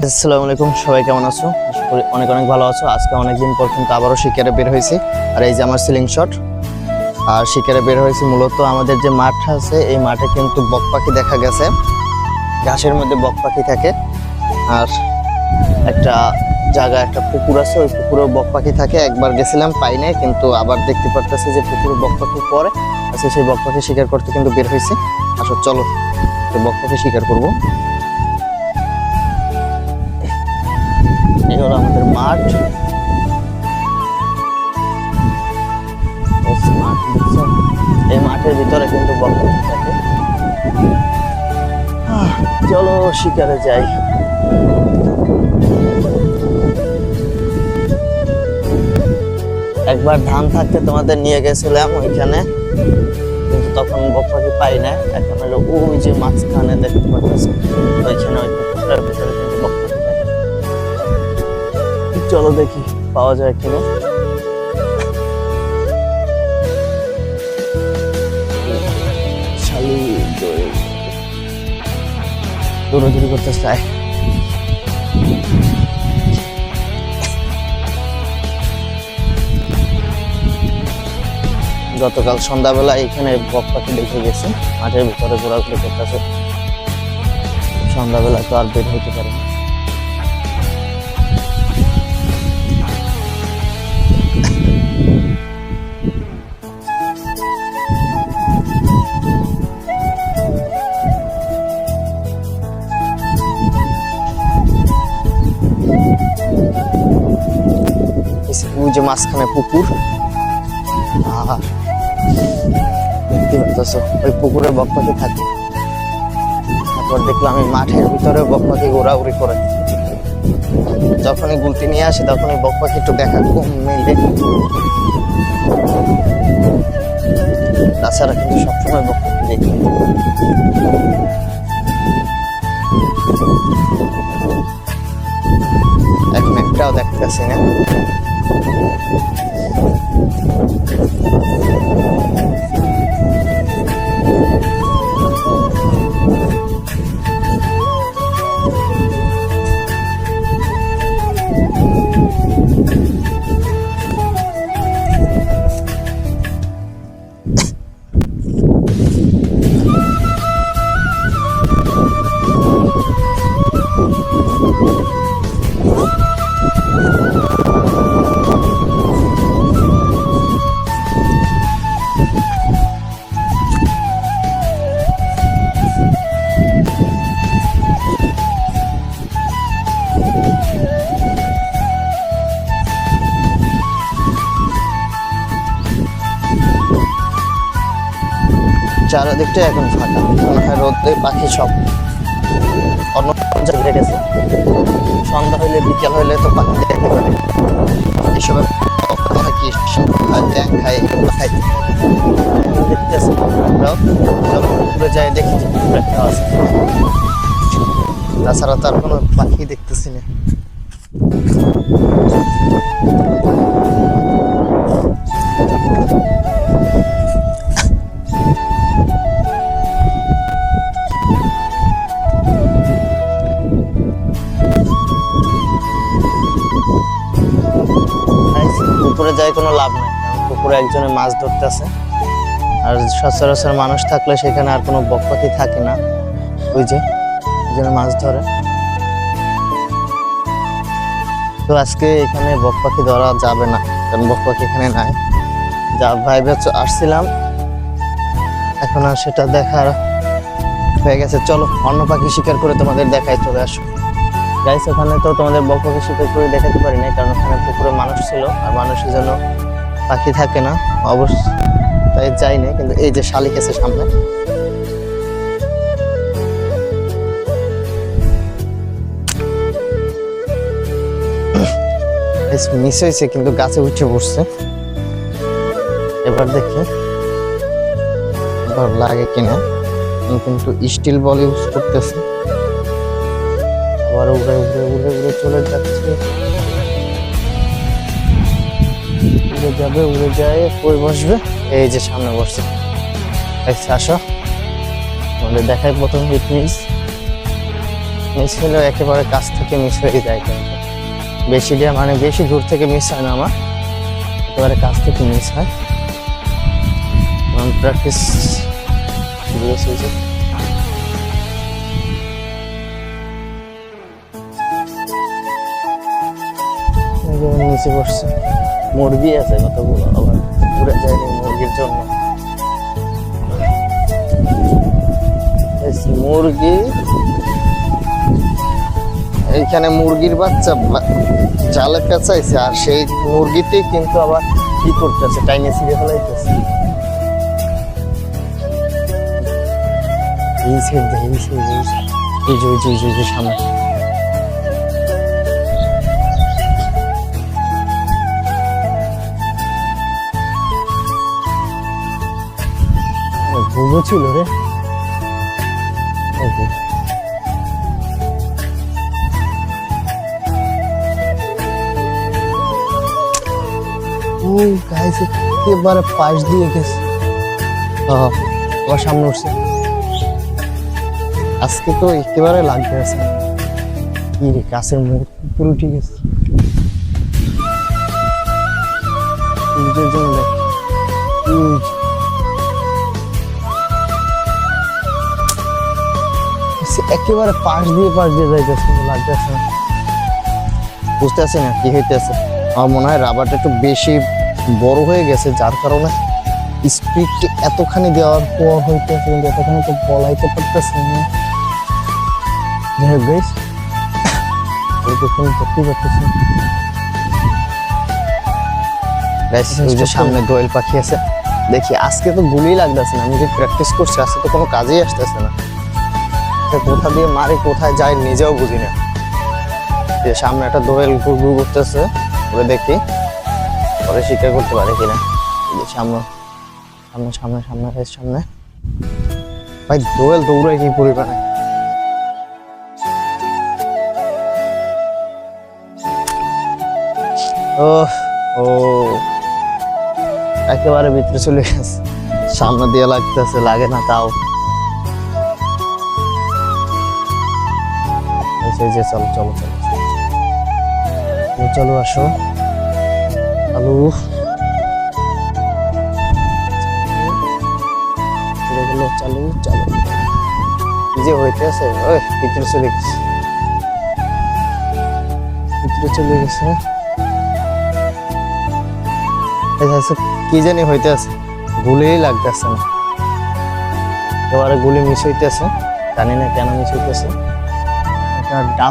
আসসালামু আলাইকুম, সবাই কেমন আছো? আশা করি অনেক অনেক ভালো আছো। আজকে অনেকদিন পর কিন্তু আবারও শিকারে বের হয়েছি। আর এই যে আমার সিলিং শট। আর শিকারে বের হয়েছি মূলত আমাদের যে মাঠ আছে এই মাঠে কিন্তু বক পাখি দেখা গেছে। ঘাসের মধ্যে বক পাখি থাকে। আর একটা জায়গা, একটা পুকুর আছে, ওই পুকুরেও বক পাখি থাকে। একবার গেছিলাম, পাই নাই, কিন্তু আবার দেখতে পারতেছি যে পুকুরে বক পাখি পরে আছে। সেই বক পাখি শিকার করতে কিন্তু বের হয়েছি। আসো চলো বক পাখি শিকার করবো। এই হলো আমাদের মাঠ। এই মাঠের ভিতরে কিন্তু বক পাখি থাকে। চলো শিকারে যাই। একবার ধান থাকতে তোমাদের নিয়ে গেছিলাম ওইখানে, কিন্তু তখন বক পাখি পাই না। এখন হলো ওই যে মাঝখানে দেখতে পাচ্ছি, ওইখানে ওই পুকুরটার ভিতরে কিন্তু বক পাখি থাকে। চলো দেখি পাওয়া যায় কিনা। শালি দৌড়াদৌড়ি করতে চায়। গতকাল সন্ধ্যাবেলা এখানে বক পাখি দেখে গেছে, মাঠের ভিতরে ঘোরাঘুরি করতেছে। সন্ধ্যাবেলা তো আর বের হইতে পারে না। ওই যে মাঝখানে পুকুর, দেখতে পাচ্ছ ওই পুকুরে বক পাখি থাকে। তারপর দেখলাম আমি মাঠের ভিতরে বক পাখি ঘোরাঘুরি করে। যখনই গুলতি নিয়ে আসে তখনই বক পাখি একটু দেখা কম মিলে। তাছাড়া কিন্তু সবসময় বক পাখি দেখি। এখন একটাও দেখতেছি না। চারিদিকটা এখন ফাঁকা, মনে হয় রোদে পাখি সব অন্য জায়গায় গেছে। সন্ধ্যা হইলে বিকেল হইলে তো পাখি দেখতে পারে। এসব পাখি ট্যাং খায়, এগুলো খাই দেখতেছে। পুকুরে যাই দেখি পুকুরে একটা আছে, তাছাড়া তো আর কোনো পাখি দেখতেছি না। পুকুরে যাই কোনো লাভ নাই, কারণ পুকুরে একজনে মাছ ধরতেছে। আর সচরাচর মানুষ থাকলে সেখানে আর কোনো বক পাখি থাকে না। ওই যে একজনে মাছ ধরে। তো আজকে এখানে বক পাখি ধরা যাবে না, কারণ বক পাখি এখানে নাই। যা ভাইবে আসছিলাম, এখন আর সেটা দেখার হয়ে গেছে। চলো অন্য পাখি শিকার করে তোমাদের দেখাই, চলে আসো গাইস। ওখানে তো তোমাদের বক পাখি শিকার করে দেখাতে পারি না, কারণ ওখানে পুকুরে মানুষ ছিল, আর মানুষের জন্য পাখি থাকে না অবশ্য, তাই যাই না। কিন্তু এই যে শালিক আছে সামনে, মিস হয়েছে কিন্তু গাছে উঠে পড়ছে। এবার দেখি এবার লাগে কিনা। কিন্তু স্টিল বল ইউজ করতেছে, আবার উড়ে উড়ে উড়ে উড়ে চলে যাচ্ছে। উড়ে যাবে, উড়ে যায়, কই বসবে? এই যে সামনে বসছে। আসো আমাদের দেখাই প্রথম হিট মিস। মিস হলেও একেবারে কাছ থেকে মিস হয়ে যায়, কিন্তু মানে বেশি দূর থেকে মিস হয় না আমার, একেবারে কাছ থেকে মিস হয়। প্র্যাকটিস নিচে বসছে, মুরগি আছে কতগুলো, আবার উড়ে যায়নি মুরগির জন্য। মুরগি এইখানে মুরগির বাচ্চা জালে পেঁচাইছে, আর সেই মুরগিতে কিন্তু আবার কি করতেছে, টাইনে ছিঁড়ে ফেলাইতেছে। সামনে ঘুমো ছিল রে। একেবারে পাশ দিয়ে গেছে, আমার সামনে উঠছে। আজকে তো একেবারে লাগবে আছে, কি রে গাছের মুখ পুরো ঠিক আছে। একেবারে পাশ দিয়ে যাইতেছে, লাগতেছে না, বুঝতে পারছি না কি হইতেছে। আমার মনে হয় রাবারটা একটু বেশি বড় হয়ে গেছে, যার কারণে স্পিডটি এতখানি দেওয়ার পর হইতেছে, কিন্তু এতখানি তো বলাইতে পারতেছে না। যাই হোক গাইস, সামনে দোয়েল পাখি আছে, দেখি আজকে তো গুলি লাগতেছে না, আমি যে প্র্যাকটিস করছি আজকে তো কোনো কাজেই আসতেছে না। কোথা দিয়ে মারি কোথায় যায় নিজেও বুঝি না। সামনে একটা দোয়েল ঘুরঘু করতেছে, ওরে দেখি পরে শিকার করতে পারে কিনা। সামনে সামনে সামনে সামনে সামনে ভাই দোয়েল দৌড়ায় কি পরিমাণে। ও ও একেবারে ভিতরে চলে গেছে, সামনে দিয়ে লাগতেছে, লাগে না তাও। চলো চলো চলো চলো আসো আলু চালু চালু যে হইতেছে, ওই ভিতরে চলে গেছে, ভিতরে চলে গেছে। কি জানি হইতেছে, গুলিই লাগতেছে না, এবারে গুলি মিস হইতেছে, জানি না কেন মিস হইতেছে। একটা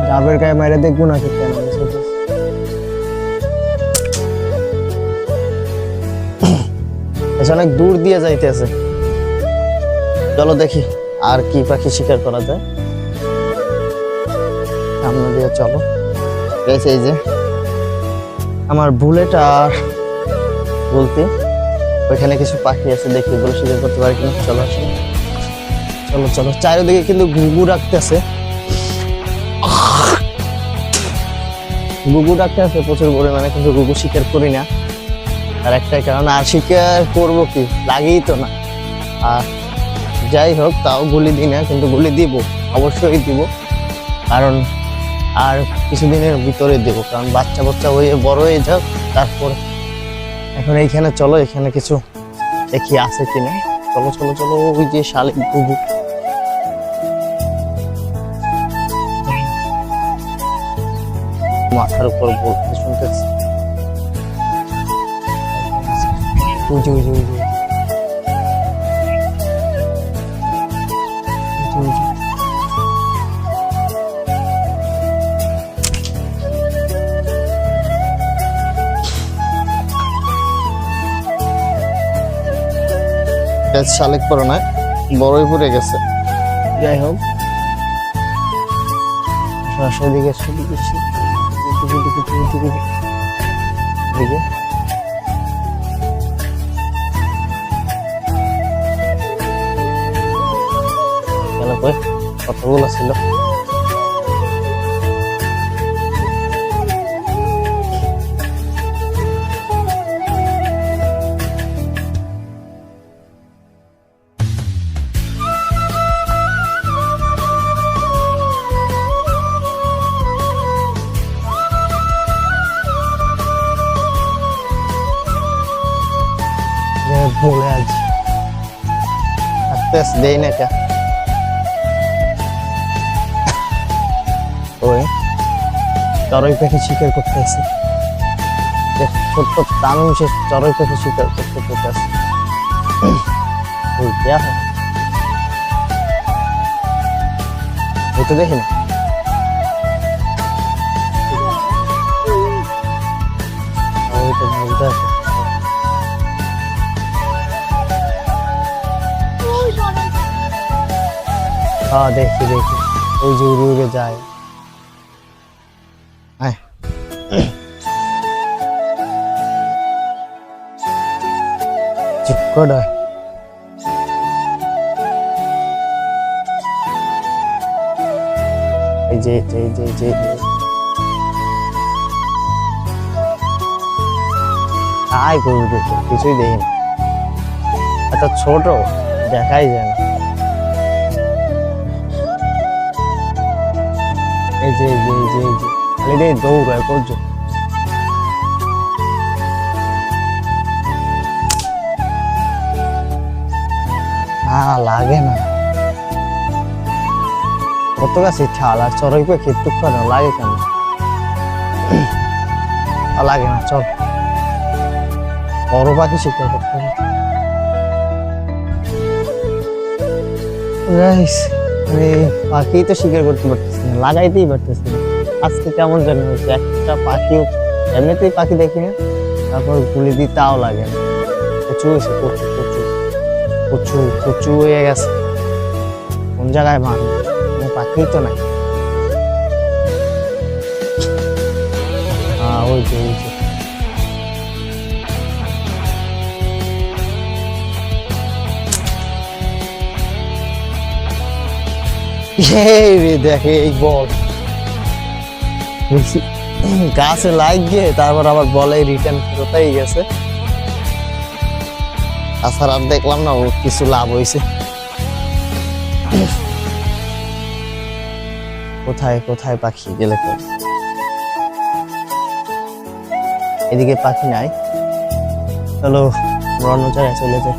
ডাবের গায়ে মাইরে দেখবো না কেন মিস হইতেছে। অনেক দূর দিয়ে যাইতেছে, চলো দেখি আর কি পাখি শিকার করা যায়। সামনে দিয়ে চলো। এই যে আমার বুলেট আর বলতে ওইখানে কিছু পাখি আছে, দেখি ওগুলো শিকার করতে পারি কিনা। চলো চলো চলো, চারিদিকে কিন্তু ঘুঘু ডাকতেছে, ঘুঘু ডাকতেছে প্রচুর পরিমাণে, কিন্তু ঘুঘু শিকার করি না। আর একটাই কারণ, আর শিকার করবো কি, লাগেই তো না। আর যাই হোক তাও গুলি দিই না, কিন্তু গুলি দিব, অবশ্যই দিব, কারণ আর কিছুদিনের ভিতরে দেব, কারণ বাচ্চা বাচ্চা হয়ে বড় হয়ে যাক। তারপর এখন এইখানে চলো, এখানে কিছু দেখি আছে কিনা। চলো চলো চলো, ওই যে শালিক ঘুঘু, মাথার উপর বলতে শুনতেছি। শালিক পরে নয়, বড়ই পড়ে গেছে। যাই হোক দিকে কতগুলো ছিল। করতেছে, দেই না এটা। ওই চড়ুই পাখি শিকার করতেছে, ছোট্ট তামিম সে চড়ুই পাখি শিকার করতে করতেছে। ওই তো দেখি না, ওই তো বলতে আছে। হ্যাঁ দেখি দেখি, ওই যে উড়ে উড়ে যায়। আয় চিপকোডা, এই যে এই যে এই যে আয় করবি দেখো, কিছুই দেখি না, এত ছোট দেখাই যায় না। এই যে এই যে এই যে এই যে খালি রে দৌড়ায় করছো। না লাগে না, কত গাছে ঠাল, আর চড়াই পাখি একটু করে লাগে কেন? লাগে না, চল বড় পাখি শিকার করতে হবে। পাখি তো শিকার করতে পারতেছি না, লাগাইতেই পারতেছি না। আজকে কেমন জানি হচ্ছে, একটা পাখিও এমনিতেই পাখি দেখি না, তারপর গুলি দিই তাও লাগে না। কচু হয়েছে, কচু কচু কচু কচু হয়ে গেছে। কোন জায়গায় মারবো, কোনো পাখি তো নাই। হ্যাঁ ওই যে ওই যে দেখে এই বল গাছে লাইক গিয়ে তারপর আবার বলে রিটার্ন ফেরতাই গেছে। তাছাড়া আর দেখলাম না ও কিছু লাভ হয়েছে। কোথায় কোথায় পাখি গেলে তো, এদিকে পাখি নাই, চলো অন্য জায়গায় চলে যাই।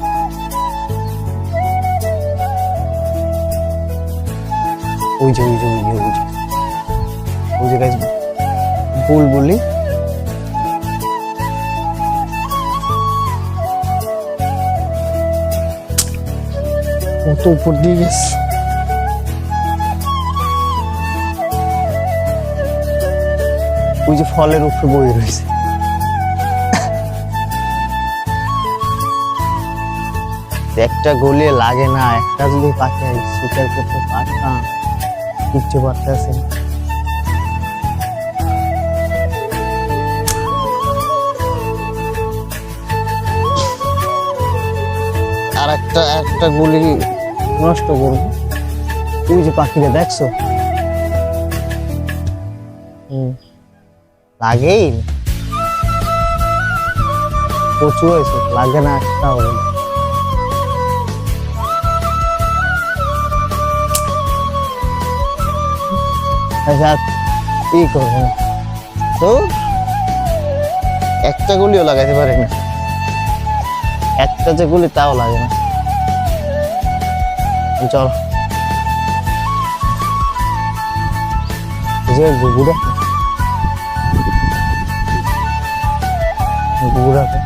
ওই যে ওই যে ওই যে ওই যে ওই যে গাছ বুলবুলি, কত উপর দিয়ে গেছে। ওই যে ফলের উপরে বয়ে রয়েছে। একটা গলিয়ে লাগে না, একটা যদি পাখি শিকার করতে পারতাম, কিচ্ছু পারতেছে না। আর একটা গুলি নষ্ট করবো। ওই যে পাখিটা দেখছো, লাগেই প্রচুর হয়েছে, লাগে না একটা হবে না। কি করবো তো, একটা গুলিও লাগাইতে পারি না, একটা যে গুলি তাও লাগে না। চল যে গুগুড়া গুগুড়াতে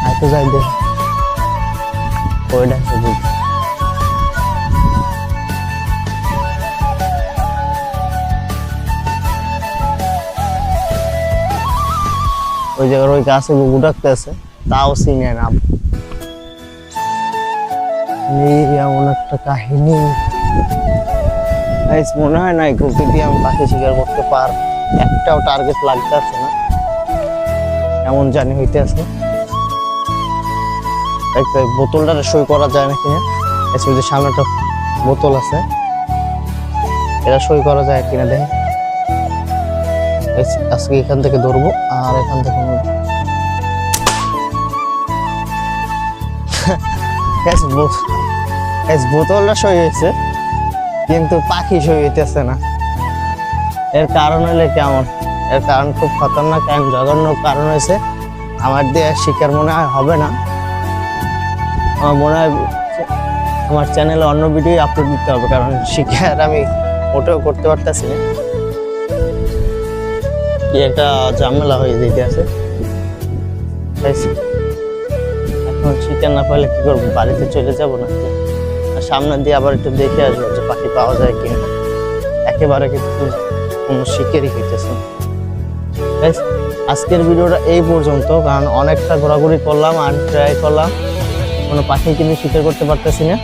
আইতো যাই দেখ ওইটা সবুজ। ওই জায়গার ওই গাছে গুগু ডাকতে আছে, তাও চিনে নাম। এমন একটা কাহিনী মনে হয় না গুপি দিয়ে আমি পাখি শিকার করতে পার, একটাও টার্গেট লাগতে আছে না, এমন জানি হইতে আছে। বোতলটা সই করা যায় না কিনা, যে সামনে একটা বোতল আছে, এটা সই করা যায় কিনা দেখে। আজকে এখান থেকে ধরবো আর এখান থেকে বোতলটা সই হয়েছে কিন্তু পাখি সই হইতেছে না। এর কারণ হলে কেমন, এর কারণ খুব খতরনাক, জঘন্য কারণ হয়েছে। আমার দিয়ে শিকার মনে হয় হবে না, আমার মনে হয় আমার চ্যানেলে অন্য ভিডিও আপলোড দিতে হবে, কারণ শিকার আমি মোটেও করতে পারতেছি না। কি একটা ঝামেলা হয়ে যেতে আছে। এখন শিকার না পাইলে কি করবো, বাড়িতে চলে যাবো না, আর সামনে দিয়ে আবার একটু দেখে আসবো যে পাখি পাওয়া যায় কিনা। একেবারে কিন্তু কোনো শিকারই হইতেছে না। আজকের ভিডিওটা এই পর্যন্ত, কারণ অনেকটা ঘোরাঘুরি করলাম আর ট্রাই করলাম, কোনো পাখি কিন্তু শিকার করতে পারতেছি না।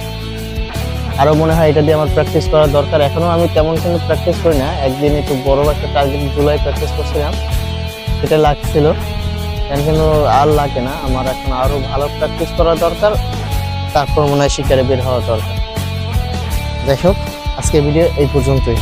আরও মনে হয় এটা দিয়ে আমার প্র্যাকটিস করা দরকার। এখনও আমি তেমন কিন্তু প্র্যাকটিস করি না। একদিন একটু বড় একটা টার্গেট জুলাই প্র্যাকটিস করছিলাম, সেটা লাগছিল, এখন কিন্তু আর লাগে না। আমার এখন আরও ভালো প্র্যাকটিস করা দরকার, তারপর মনে হয় শিকারে বের হওয়া দরকার। যাই হোক, আজকের ভিডিও এই পর্যন্তই।